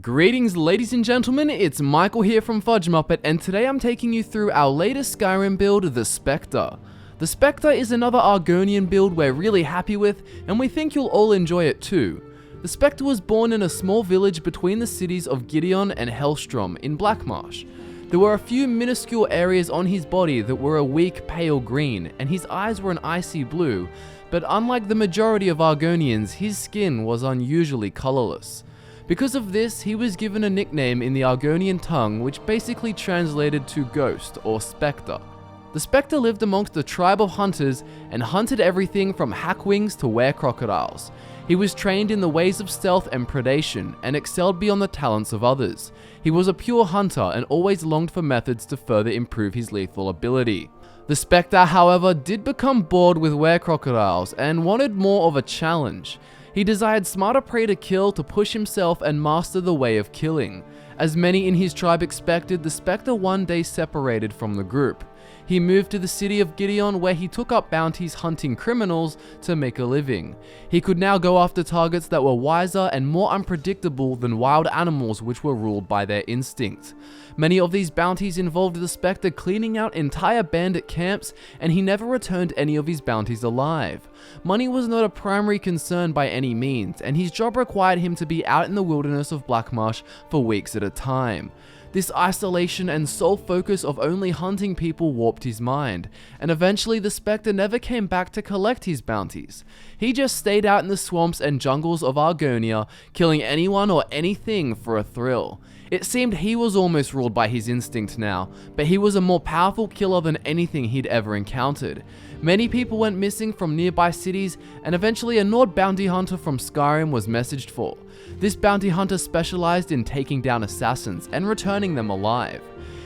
Greetings ladies and gentlemen, it's Michael here from FudgeMuppet, and today I'm taking you through our latest Skyrim build, the Spectre. The Spectre is another Argonian build we're really happy with, and we think you'll all enjoy it too. The Spectre was born in a small village between the cities of Gideon and Hellstrom in Blackmarsh. There were a few minuscule areas on his body that were a weak pale green, and his eyes were an icy blue, but unlike the majority of Argonians, his skin was unusually colourless. Because of this, he was given a nickname in the Argonian tongue which basically translated to ghost or spectre. The Spectre lived amongst a tribe of hunters and hunted everything from hackwings to were-crocodiles. He was trained in the ways of stealth and predation and excelled beyond the talents of others. He was a pure hunter and always longed for methods to further improve his lethal ability. The Spectre, however, did become bored with were-crocodiles and wanted more of a challenge. He desired smarter prey to kill to push himself and master the way of killing. As many in his tribe expected, the Spectre one day separated from the group. He moved to the city of Gideon, where he took up bounties hunting criminals to make a living. He could now go after targets that were wiser and more unpredictable than wild animals which were ruled by their instinct. Many of these bounties involved the Spectre cleaning out entire bandit camps, and he never returned any of his bounties alive. Money was not a primary concern by any means, and his job required him to be out in the wilderness of Blackmarsh for weeks at a time. This isolation and sole focus of only hunting people warped his mind, and eventually the Spectre never came back to collect his bounties. He just stayed out in the swamps and jungles of Argonia, killing anyone or anything for a thrill. It seemed he was almost ruled by his instinct now, but he was a more powerful killer than anything he'd ever encountered. Many people went missing from nearby cities, and eventually a Nord bounty hunter from Skyrim was messaged for. This bounty hunter specialized in taking down assassins and returning them alive.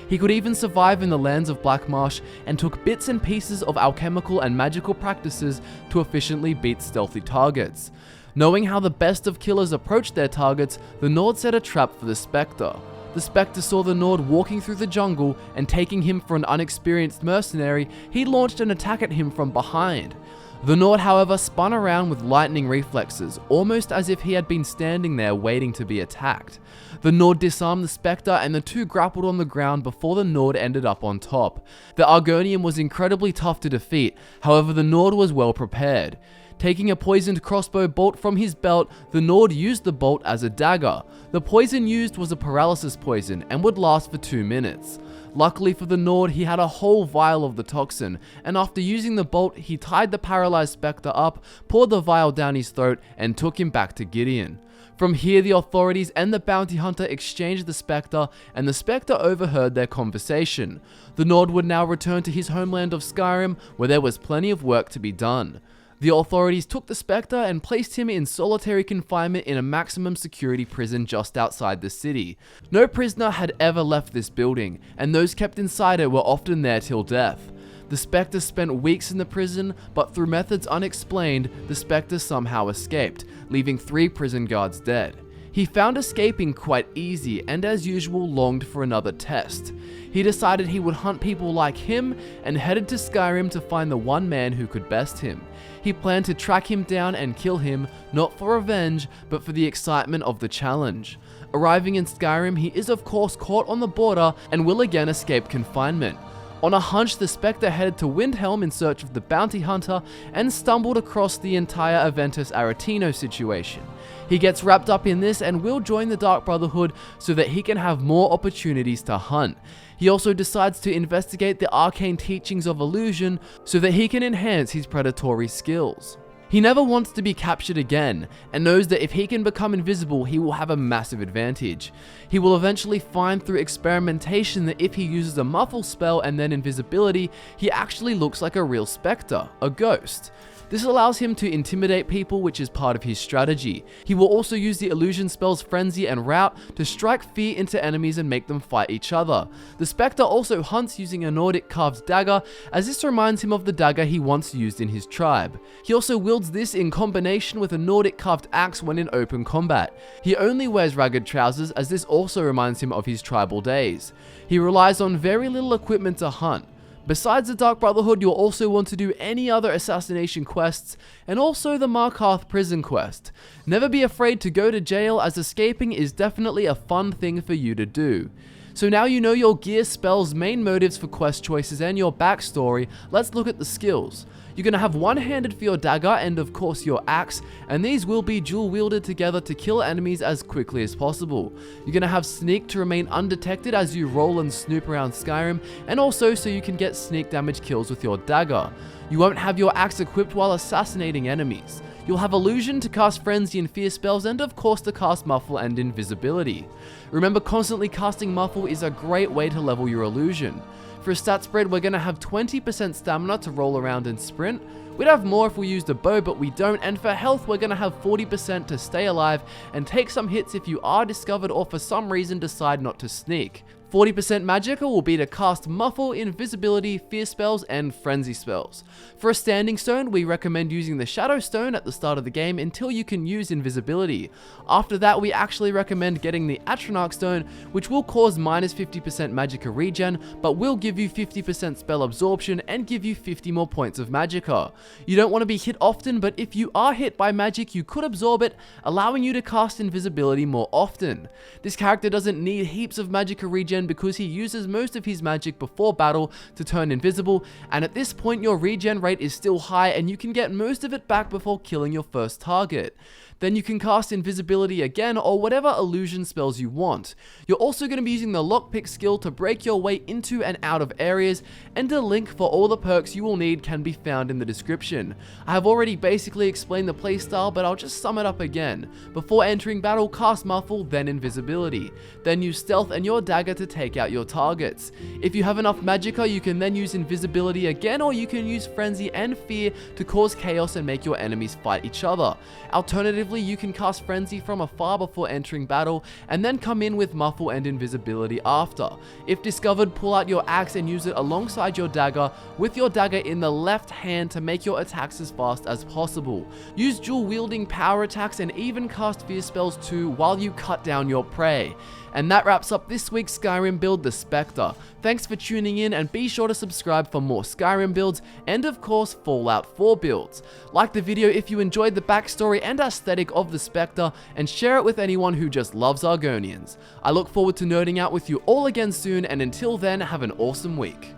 He could even survive in the lands of Blackmarsh and took bits and pieces of alchemical and magical practices to efficiently beat stealthy targets. Knowing how the best of killers approached their targets, the Nord set a trap for the Spectre. The Spectre saw the Nord walking through the jungle, and taking him for an unexperienced mercenary, he launched an attack at him from behind. The Nord, however, spun around with lightning reflexes, almost as if he had been standing there waiting to be attacked. The Nord disarmed the Spectre, and the two grappled on the ground before the Nord ended up on top. The Argonian was incredibly tough to defeat, however the Nord was well prepared. Taking a poisoned crossbow bolt from his belt, the Nord used the bolt as a dagger. The poison used was a paralysis poison and would last for 2 minutes. Luckily for the Nord, he had a whole vial of the toxin, and after using the bolt, he tied the paralyzed Spectre up, poured the vial down his throat, and took him back to Gideon. From here, the authorities and the bounty hunter exchanged the Spectre, and the Spectre overheard their conversation. The Nord would now return to his homeland of Skyrim, where there was plenty of work to be done. The authorities took the Spectre and placed him in solitary confinement in a maximum security prison just outside the city. No prisoner had ever left this building, and those kept inside it were often there till death. The Spectre spent weeks in the prison, but through methods unexplained, the Spectre somehow escaped, leaving 3 prison guards dead. He found escaping quite easy, and as usual longed for another test. He decided he would hunt people like him and headed to Skyrim to find the one man who could best him. He planned to track him down and kill him, not for revenge, but for the excitement of the challenge. Arriving in Skyrim, he is of course caught on the border and will again escape confinement. On a hunch, the Spectre headed to Windhelm in search of the bounty hunter and stumbled across the entire Aventus Aretino situation. He gets wrapped up in this and will join the Dark Brotherhood so that he can have more opportunities to hunt. He also decides to investigate the arcane teachings of illusion so that he can enhance his predatory skills. He never wants to be captured again, and knows that if he can become invisible, he will have a massive advantage. He will eventually find through experimentation that if he uses a muffle spell and then invisibility, he actually looks like a real Spectre, a ghost. This allows him to intimidate people, which is part of his strategy. He will also use the illusion spells Frenzy and Rout to strike fear into enemies and make them fight each other. The Spectre also hunts using a Nordic carved dagger, as this reminds him of the dagger he once used in his tribe. He also wields this in combination with a Nordic carved axe when in open combat. He only wears ragged trousers, as this also reminds him of his tribal days. He relies on very little equipment to hunt. Besides the Dark Brotherhood, you'll also want to do any other assassination quests, and also the Markarth prison quest. Never be afraid to go to jail, as escaping is definitely a fun thing for you to do. So now you know your gear, spells, main motives for quest choices, and your backstory, let's look at the skills. You're going to have one-handed for your dagger and of course your axe, and these will be dual wielded together to kill enemies as quickly as possible. You're going to have sneak to remain undetected as you roll and snoop around Skyrim, and also so you can get sneak damage kills with your dagger. You won't have your axe equipped while assassinating enemies. You'll have illusion to cast frenzy and fear spells, and of course to cast muffle and invisibility. Remember, constantly casting muffle is a great way to level your illusion. For a stat spread, we're going to have 20% stamina to roll around and sprint. We'd have more if we used a bow, but we don't, and for health we're going to have 40% to stay alive and take some hits if you are discovered or for some reason decide not to sneak. 40% magicka will be to cast muffle, invisibility, fear spells, and frenzy spells. For a standing stone, we recommend using the shadow stone at the start of the game until you can use invisibility. After that, we actually recommend getting the Atronach stone, which will cause minus 50% magicka regen, but will give you 50% spell absorption and give you 50 more points of magicka. You don't want to be hit often, but if you are hit by magic, you could absorb it, allowing you to cast invisibility more often. This character doesn't need heaps of magicka regen because he uses most of his magic before battle to turn invisible, and at this point your regen rate is still high and you can get most of it back before killing your first target. Then you can cast invisibility again or whatever illusion spells you want. You're also going to be using the lockpick skill to break your way into and out of areas, and a link for all the perks you will need can be found in the description. I have already basically explained the playstyle, but I'll just sum it up again. Before entering battle, cast muffle, then invisibility. Then use stealth and your dagger to take out your targets. If you have enough magicka, you can then use invisibility again, or you can use frenzy and fear to cause chaos and make your enemies fight each other. Alternatively, you can cast frenzy from afar before entering battle, and then come in with muffle and invisibility after. If discovered, pull out your axe and use it alongside your dagger, with your dagger in the left hand to make your attacks as fast as possible. Use dual wielding power attacks and even cast fear spells too while you cut down your prey. And that wraps up this week's Skyrim build, the Spectre. Thanks for tuning in, and be sure to subscribe for more Skyrim builds and of course Fallout 4 builds. Like the video if you enjoyed the backstory and aesthetic of the Spectre, and share it with anyone who just loves Argonians. I look forward to nerding out with you all again soon, and until then, have an awesome week.